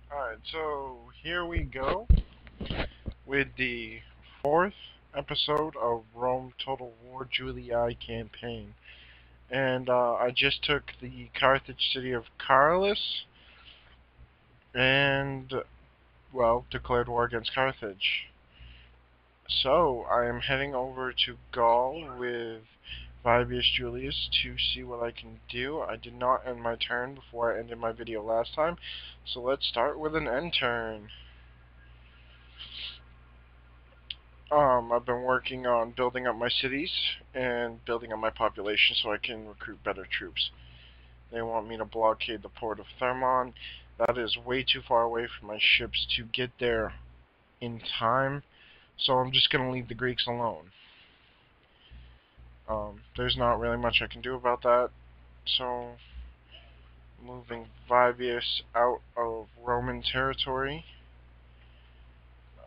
Alright, so here we go with the fourth episode of Rome Total War Julii campaign. And I just took the Carthage city of Carlis and, well, declared war against Carthage. So I am heading over to Gaul with Vibius Julius to see what I can do. I did not end my turn before I ended my video last time, so let's start with an end turn. I've been working on building up my cities and building up my population so I can recruit better troops. They want me to blockade the port of Thermon. That is way too far away for my ships to get there in time, so I'm just going to leave the Greeks alone. There's not really much I can do about that, so moving Vibius out of Roman territory.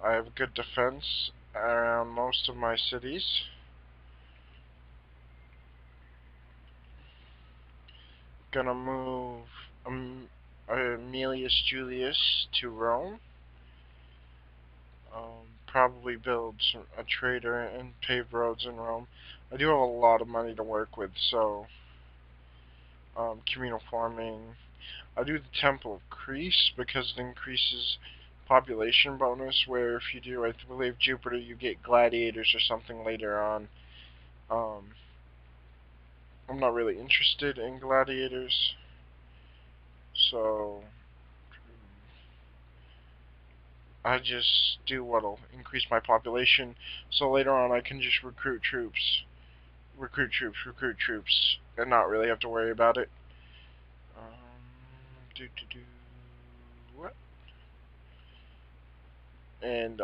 I have good defense around most of my cities. Gonna move Aemilius Julius to Rome. Probably build a trader and pave roads in Rome. I do have a lot of money to work with, so communal farming. I do the Temple of Crease because it increases population bonus, where if you do, I believe, Jupiter, you get gladiators or something later on. I'm not really interested in gladiators, so I just do what'll increase my population, so later on I can just recruit troops, and not really have to worry about it. What? And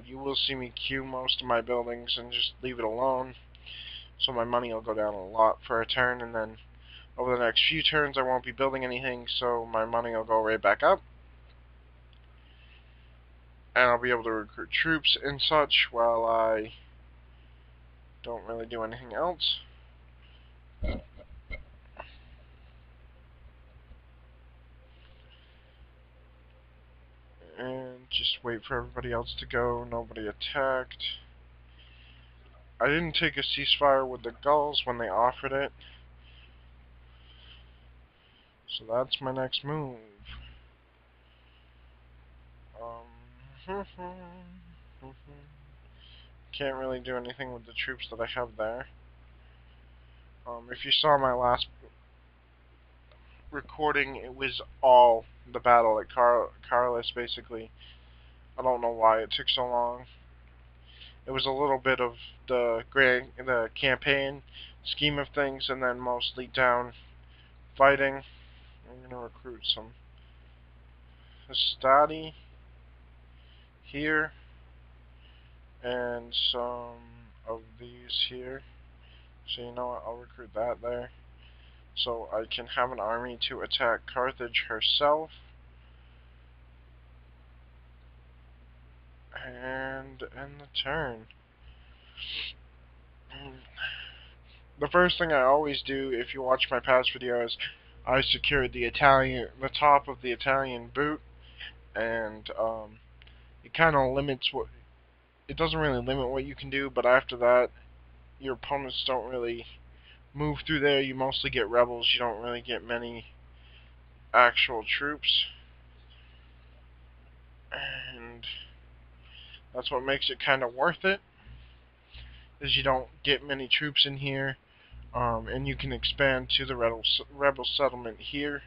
you will see me queue most of my buildings and just leave it alone, so my money will go down a lot for a turn, and then over the next few turns I won't be building anything, so my money will go right back up. And I'll be able to recruit troops and such while I don't really do anything else. And just wait for everybody else to go. Nobody attacked. I didn't take a ceasefire with the Gauls when they offered it, so that's my next move. Can't really do anything with the troops that I have there. If you saw my last recording, it was all the battle at Carlis, basically. I don't know why it took so long. It was a little bit of the campaign scheme of things, and then mostly down fighting. I'm gonna recruit some Hastati here, and some of these here. So you know what, I'll recruit that there. So I can have an army to attack Carthage herself. And end the turn. The first thing I always do, if you watch my past videos, I secured the top of the Italian boot, and it kind of limits what, it doesn't really limit what you can do, but after that, your opponents don't really move through there. You mostly get rebels. You don't really get many actual troops, and that's what makes it kind of worth it, is you don't get many troops in here, and you can expand to the rebel settlement here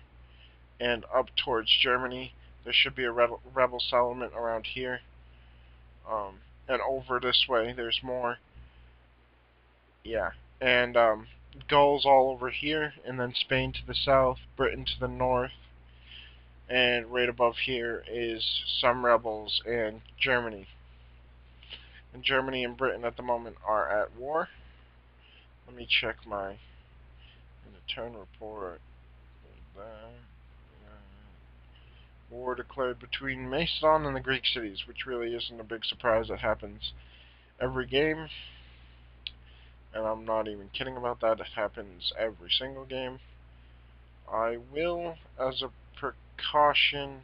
and up towards Germany. There should be a rebel settlement around here, and over this way there's more. Yeah, and Gaul's all over here, and then Spain to the south, Britain to the north, and right above here is some rebels and Germany. And Germany and Britain at the moment are at war. Let me check my turn report. War declared between Macedon and the Greek cities, which really isn't a big surprise. It happens every game, and I'm not even kidding about that. It happens every single game. I will, as a precaution,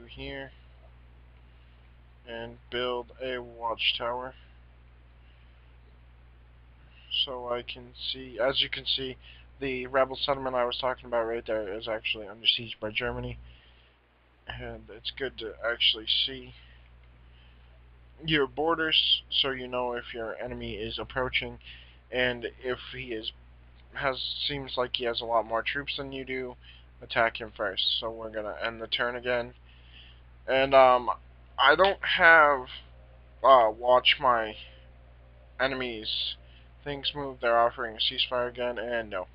here and build a watchtower so I can see. As you can see, the rebel settlement I was talking about right there is actually under siege by Germany, and it's good to actually see your borders so you know if your enemy is approaching, and if he seems like he has a lot more troops than you do, attack him first. So we're gonna end the turn again, and I don't have watch my enemies things move. They're offering a ceasefire again, and no.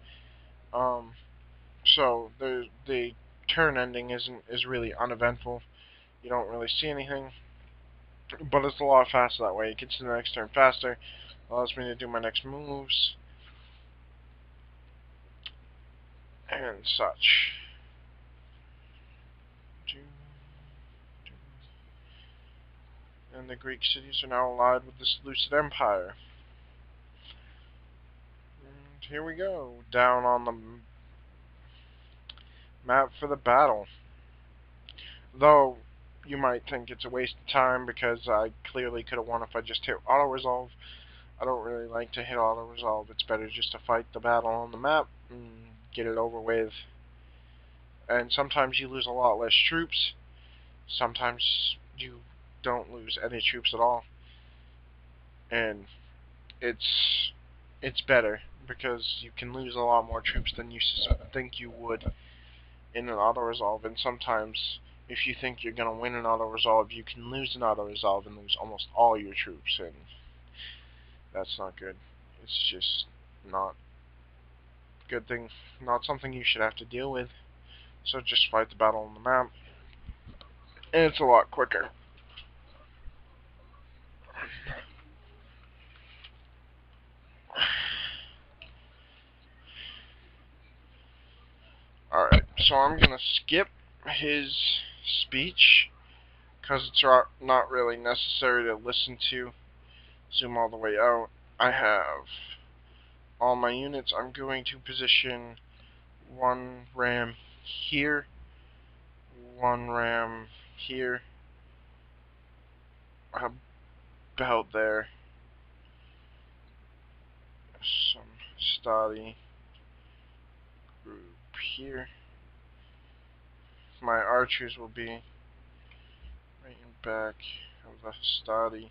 So the turn ending is really uneventful. You don't really see anything, but it's a lot faster that way. It gets to the next turn faster, allows me to do my next moves and such. And the Greek cities are now allied with the Seleucid Empire. And here we go, down on the map for the battle. Though you might think it's a waste of time because I clearly could have won if I just hit auto-resolve. I don't really like to hit auto-resolve. It's better just to fight the battle on the map and get it over with. And sometimes you lose a lot less troops. Sometimes you don't lose any troops at all. And it's better because you can lose a lot more troops than you think you would in an auto-resolve. And sometimes if you think you're going to win an auto-resolve, you can lose an auto-resolve and lose almost all your troops, and that's not good. It's just not a good thing, not something you should have to deal with. So just fight the battle on the map, and it's a lot quicker. Alright, so I'm going to skip his speech because it's not really necessary to listen to. Zoom all the way out. I have all my units. I'm going to position one ram here, one ram here, about there, some study group here. My archers will be right in back of the study.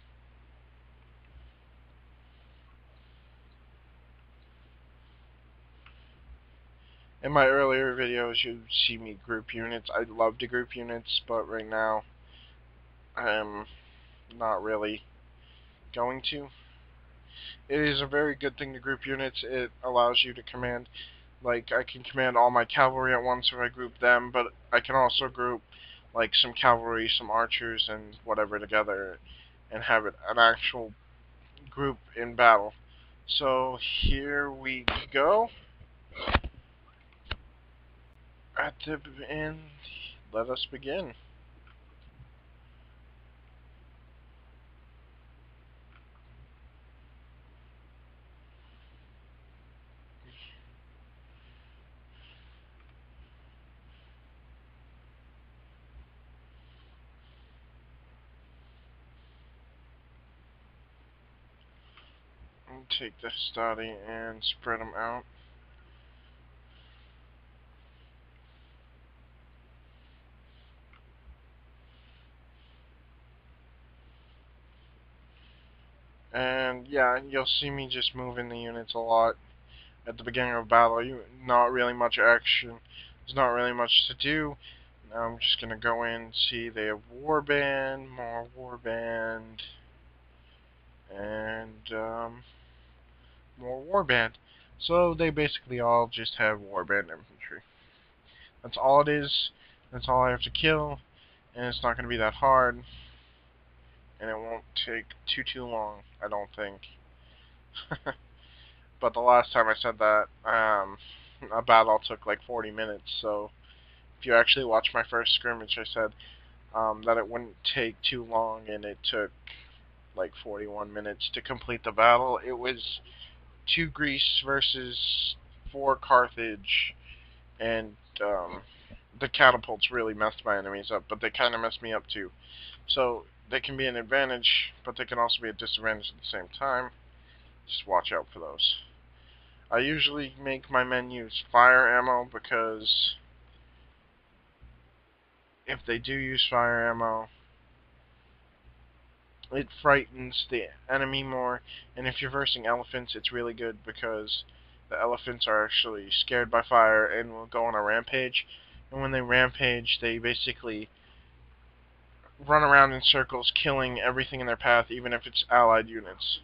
In my earlier videos, you see me group units. I'd love to group units, but right now, I'm not really going to. It is a very good thing to group units. It allows you to command, like, I can command all my cavalry at once if I group them, but I can also group, like, some cavalry, some archers, and whatever together, and have it an actual group in battle. So, here we go. At the end, let us begin. Take the study and spread them out. And yeah, you'll see me just moving the units a lot at the beginning of battle. Not really much action. There's not really much to do. Now I'm just gonna go in and see they have warband, more warband, and more warband. So they basically all just have warband infantry. That's all it is. That's all I have to kill, and it's not gonna be that hard. And it won't take too long, I don't think. But the last time I said that, a battle took like 40 minutes, so if you actually watch my first scrimmage, I said that it wouldn't take too long, and it took like 41 minutes to complete the battle. It was 2 Greece versus 4 Carthage, and the catapults really messed my enemies up, but they kind of messed me up too. So they can be an advantage, but they can also be a disadvantage at the same time. Just watch out for those. I usually make my men use fire ammo because if they do use fire ammo, it frightens the enemy more, and if you're versing elephants, it's really good because the elephants are actually scared by fire and will go on a rampage, and when they rampage, they basically run around in circles, killing everything in their path, even if it's allied units.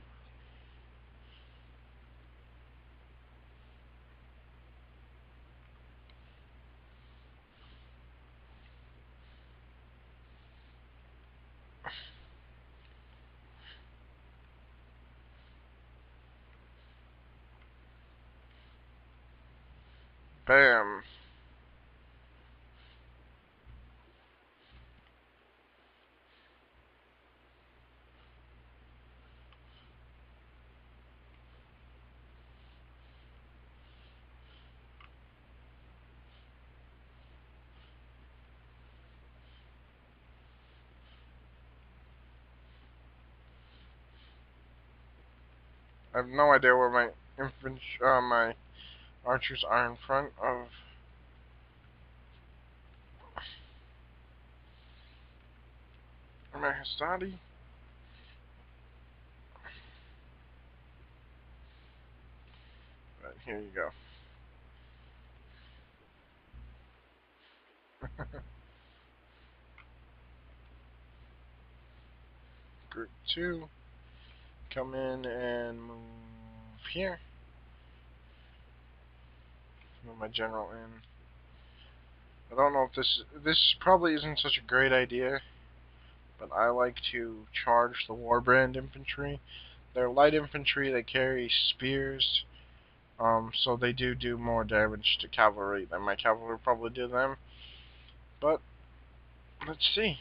Bam. I have no idea where my archers are in front of my Hastati. Right, here you go. Group 2, come in and move here. Move my general in. I don't know if this probably isn't such a great idea, but I like to charge the Warbrand infantry. They're light infantry, they carry spears, so they do more damage to cavalry than my cavalry probably do them. But, let's see.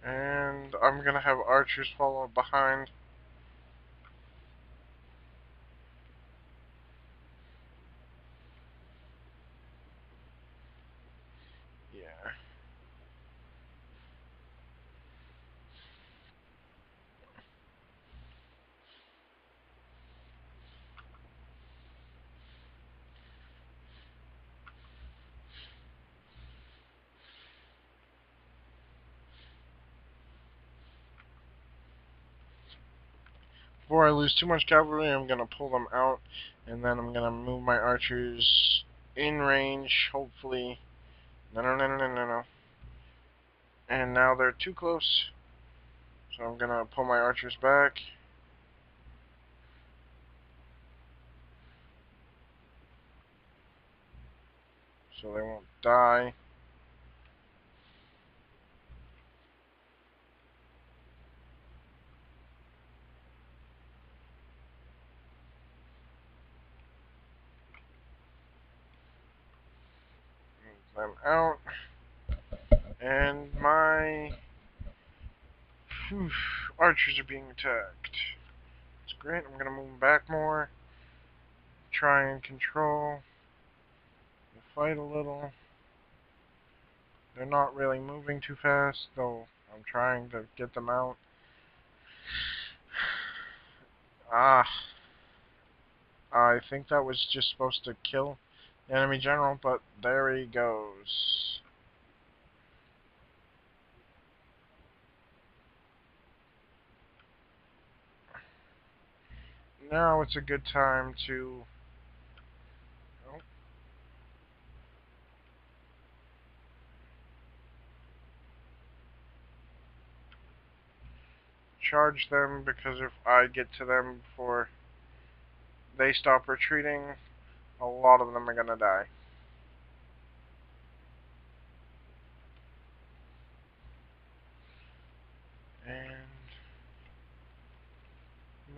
And I'm gonna have archers follow behind. Yeah. Before I lose too much cavalry, I'm gonna pull them out, and then I'm gonna move my archers in range, hopefully. No, no, no, no, no, no, no. And now they're too close, so I'm gonna pull my archers back. So they won't die. Move them out. And my archers are being attacked. It's great. I'm gonna move them back more. Try and control. Fight a little. They're not really moving too fast, though I'm trying to get them out. Ah, I think that was just supposed to kill the enemy general, but there he goes. Now it's a good time to charge them, because if I get to them before they stop retreating, a lot of them are gonna die. And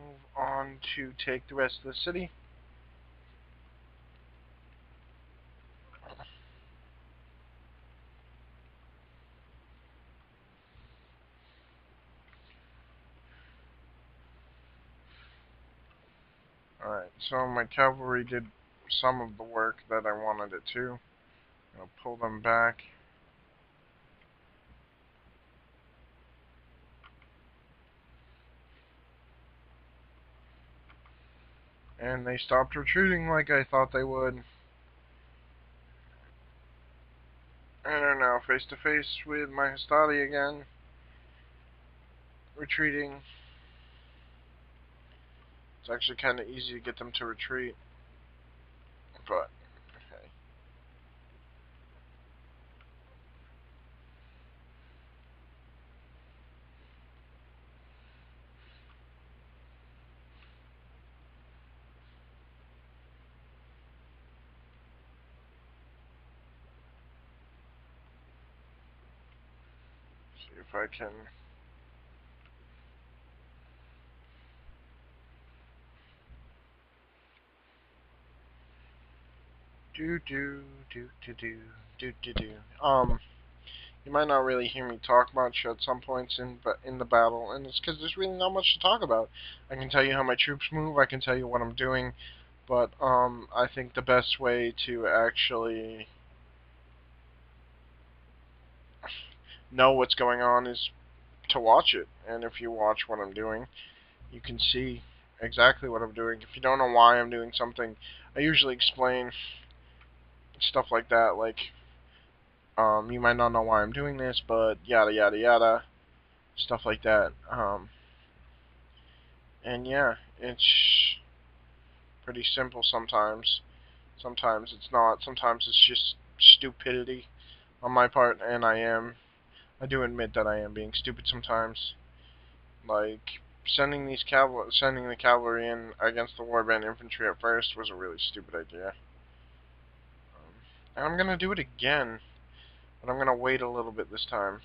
move on to take the rest of the city. Alright, so my cavalry did some of the work that I wanted it to. I'll pull them back. And they stopped retreating like I thought they would. And are now face to face with my Hastati again. Retreating. It's actually kind of easy to get them to retreat. But, okay. See if I can... You might not really hear me talk much at some points in the battle, and it's because there's really not much to talk about. I can tell you how my troops move, I can tell you what I'm doing, but I think the best way to actually know what's going on is to watch it. And if you watch what I'm doing, you can see exactly what I'm doing. If you don't know why I'm doing something, I usually explain stuff like that, like you might not know why I'm doing this, but yada yada yada, stuff like that. And yeah, it's pretty simple sometimes. Sometimes it's not. Sometimes it's just stupidity on my part, and I do admit that I am being stupid sometimes. Like sending the cavalry in against the warband infantry at first was a really stupid idea. And I'm gonna do it again, but I'm gonna wait a little bit this time.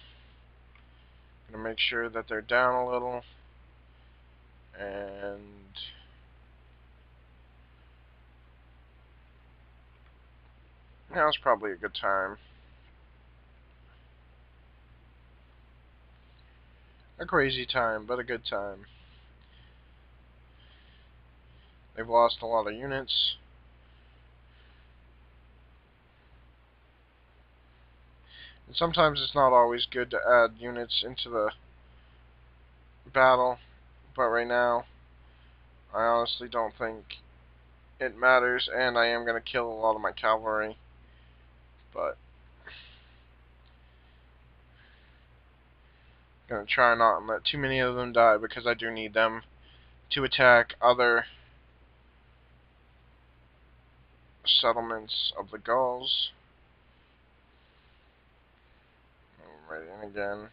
I'm gonna make sure that they're down a little, and now's probably a good time. A crazy time, but a good time. They've lost a lot of units. And sometimes it's not always good to add units into the battle, but right now, I honestly don't think it matters, and I am going to kill a lot of my cavalry, but I'm going to try not and let too many of them die, because I do need them to attack other settlements of the Gauls. Right in again.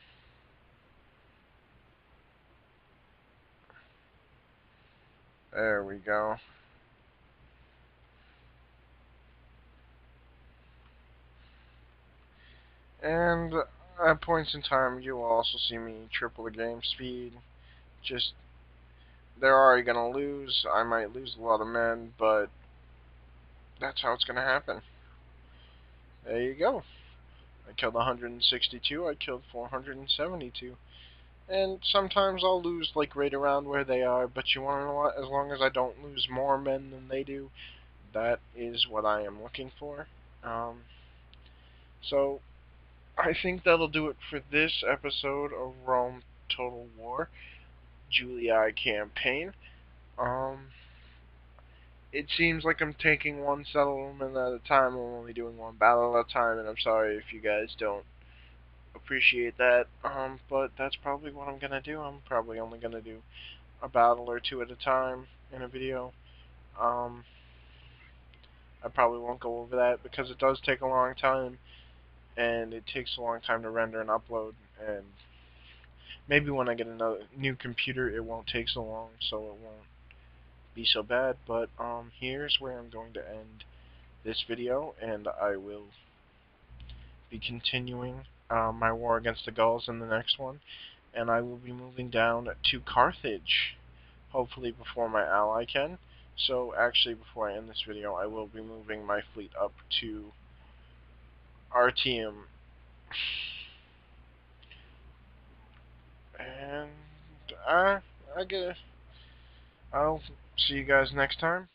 There we go. And at points in time, you will also see me triple the game speed. Just, they're already going to lose. I might lose a lot of men, but that's how it's going to happen. There you go. I killed 162, I killed 472. And sometimes I'll lose, like, right around where they are, but you want to know what? As long as I don't lose more men than they do, that is what I am looking for. So, I think that'll do it for this episode of Rome Total War Julii campaign. It seems like I'm taking one settlement at a time. I'm only doing one battle at a time, and I'm sorry if you guys don't appreciate that. But that's probably what I'm gonna do. I'm probably only gonna do a battle or two at a time in a video. I probably won't go over that because it does take a long time, and it takes a long time to render and upload, and maybe when I get another new computer it won't take so long, so it won't be so bad. But here's where I'm going to end this video, and I will be continuing my war against the Gauls in the next one, and I will be moving down to Carthage, hopefully before my ally can. So actually, before I end this video, I will be moving my fleet up to RTM. And I guess I'll see you guys next time.